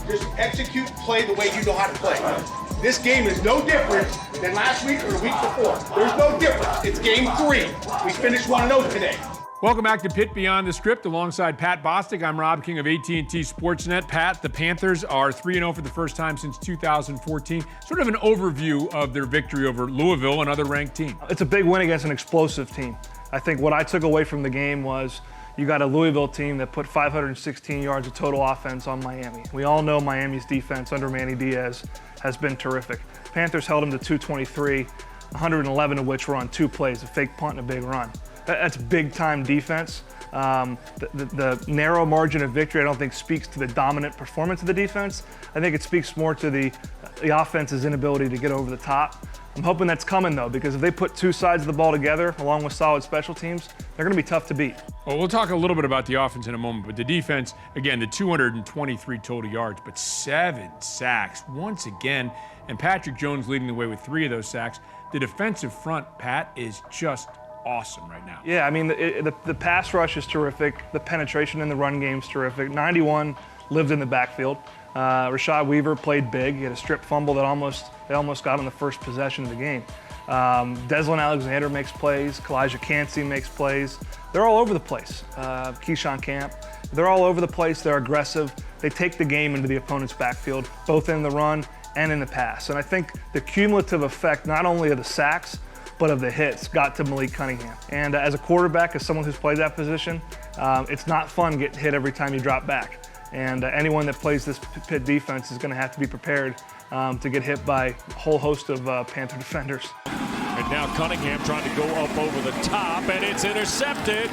Just execute, play the way you know how to play. This game is no different than last week or the week before. There's no difference. It's game 3. We finished 1-0 today. Welcome back to Pitt Beyond the Script alongside Pat Bostick. I'm Rob King of AT&T Sportsnet. Pat, the Panthers are 3-0 for the first time since 2014. Sort of an overview of their victory over Louisville, another ranked team. It's a big win against an explosive team. I think what I took away from the game was you got a Louisville team that put 516 yards of total offense on Miami. We all know Miami's defense under Manny Diaz has been terrific. Panthers held them to 223, 111 of which were on 2 plays, a fake punt and a big run. That's big-time defense. The narrow margin of victory I don't think speaks to the dominant performance of the defense. I think it speaks more to the offense's inability to get over the top. I'm hoping that's coming, though, because if they put 2 sides of the ball together, along with solid special teams, they're going to be tough to beat. Well, we'll talk a little bit about the offense in a moment, but the defense, again, the 223 total yards, but 7 sacks once again, and Patrick Jones leading the way with 3 of those sacks. The defensive front, Pat, is just awesome right now. Yeah, I mean, the pass rush is terrific. The penetration in the run game is terrific. 91 lived in the backfield. Rashad Weaver played big. He had a strip fumble that they almost got on the first possession of the game. Deslin Alexander makes plays. Kalijah Cansey makes plays. They're all over the place. Keyshawn Camp. They're all over the place. They're aggressive. They take the game into the opponent's backfield, both in the run and in the pass. And I think the cumulative effect, not only of the sacks, but of the hits, got to Malik Cunningham. And as a quarterback, as someone who's played that position, it's not fun getting hit every time you drop back. And anyone that plays this Pitt defense is going to have to be prepared to get hit by a whole host of Panther defenders. And now Cunningham trying to go up over the top, and it's intercepted.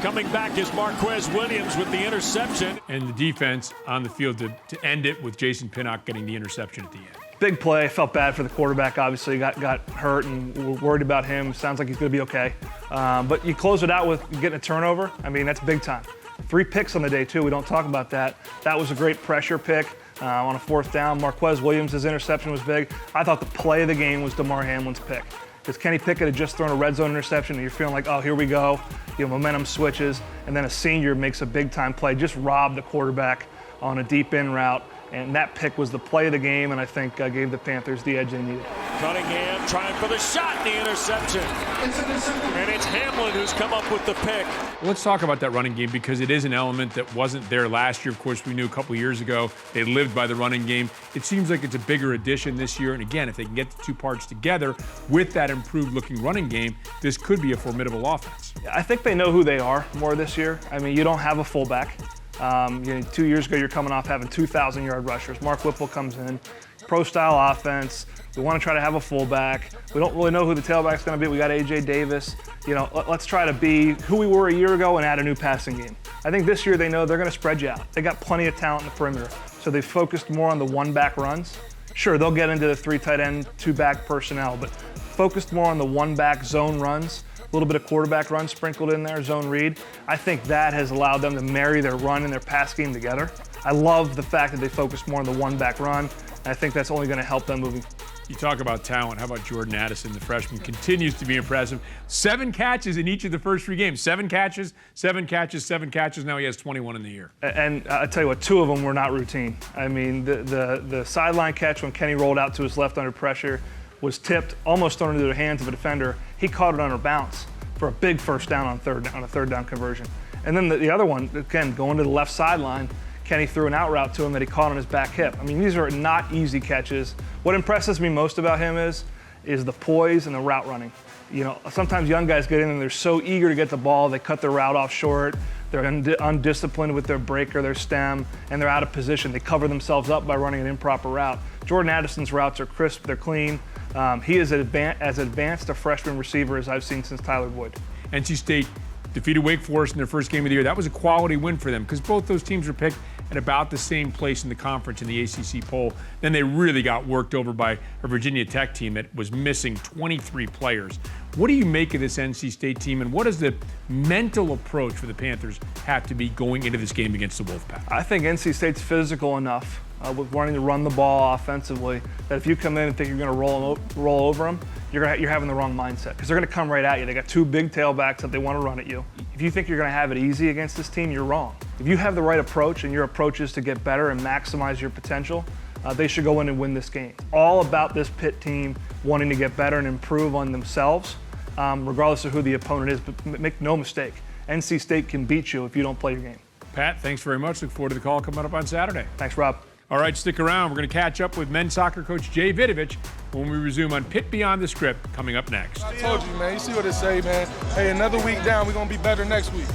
Coming back is Marquez Williams with the interception. And the defense on the field to end it with Jason Pinnock getting the interception at the end. Big play. Felt bad for the quarterback, obviously. Got hurt, and we're worried about him. Sounds like he's going to be okay. But you close it out with getting a turnover. I mean, that's big time. 3 picks on the day, too. We don't talk about that. That was a great pressure pick on a 4th down. Marquez Williams' interception was big. I thought the play of the game was DeMar Hamlin's pick. Because Kenny Pickett had just thrown a red zone interception, and you're feeling like, oh, here we go. Momentum switches, and then a senior makes a big-time play. Just robbed the quarterback on a deep-in route. And that pick was the play of the game, and I think gave the Panthers the edge they needed. Cunningham trying for the shot, and the interception. And it's Hamlin who's come up with the pick. Let's talk about that running game because it is an element that wasn't there last year. Of course, we knew a couple years ago they lived by the running game. It seems like it's a bigger addition this year. And again, if they can get the 2 parts together with that improved-looking running game, this could be a formidable offense. I think they know who they are more this year. I mean, you don't have a fullback. 2 years ago, you're coming off having 2,000-yard rushers. Mark Whipple comes in, pro-style offense. We want to try to have a fullback. We don't really know who the tailback's going to be. We got A.J. Davis. Let's try to be who we were a year ago and add a new passing game. I think this year they know they're going to spread you out. They got plenty of talent in the perimeter, so they focused more on the 1-back runs. Sure, they'll get into the 3 tight end, 2-back personnel, but focused more on the 1-back zone runs. A little bit of quarterback run sprinkled in there, zone read. I think that has allowed them to marry their run and their pass game together. I love the fact that they focus more on the 1-back run, and I think that's only going to help them moving. You talk about talent. How about Jordan Addison, the freshman, continues to be impressive. 7 catches in each of the first 3 games. 7 catches, 7 catches, 7 catches. Now he has 21 in the year. And I tell you what, 2 of them were not routine. I mean, the sideline catch when Kenny rolled out to his left under pressure was tipped, almost thrown into the hands of a defender. He caught it on a bounce for a big first down on a 3rd down conversion. And then the other one, again, going to the left sideline, Kenny threw an out route to him that he caught on his back hip. I mean, these are not easy catches. What impresses me most about him is the poise and the route running. Sometimes young guys get in and they're so eager to get the ball, they cut their route off short, they're undisciplined with their break or their stem, and they're out of position. They cover themselves up by running an improper route. Jordan Addison's routes are crisp, they're clean. He is as advanced a freshman receiver as I've seen since Tyler Boyd. NC State defeated Wake Forest in their first game of the year. That was a quality win for them because both those teams were picked at about the same place in the conference in the ACC poll. Then they really got worked over by a Virginia Tech team that was missing 23 players. What do you make of this NC State team, and what does the mental approach for the Panthers have to be going into this game against the Wolfpack? I think NC State's physical enough with wanting to run the ball offensively that if you come in and think you're going to roll over them, you're having the wrong mindset because they're going to come right at you. They got 2 big tailbacks that they want to run at you. If you think you're going to have it easy against this team, you're wrong. If you have the right approach and your approach is to get better and maximize your potential, they should go in and win this game. All about this Pitt team wanting to get better and improve on themselves, regardless of who the opponent is. But make no mistake, NC State can beat you if you don't play your game. Pat, thanks very much. Look forward to the call coming up on Saturday. Thanks, Rob. All right, stick around. We're going to catch up with men's soccer coach Jay Vidovich when we resume on Pitt Beyond the Script coming up next. I told you, man. You see what it say, man. Hey, another week down. We're going to be better next week.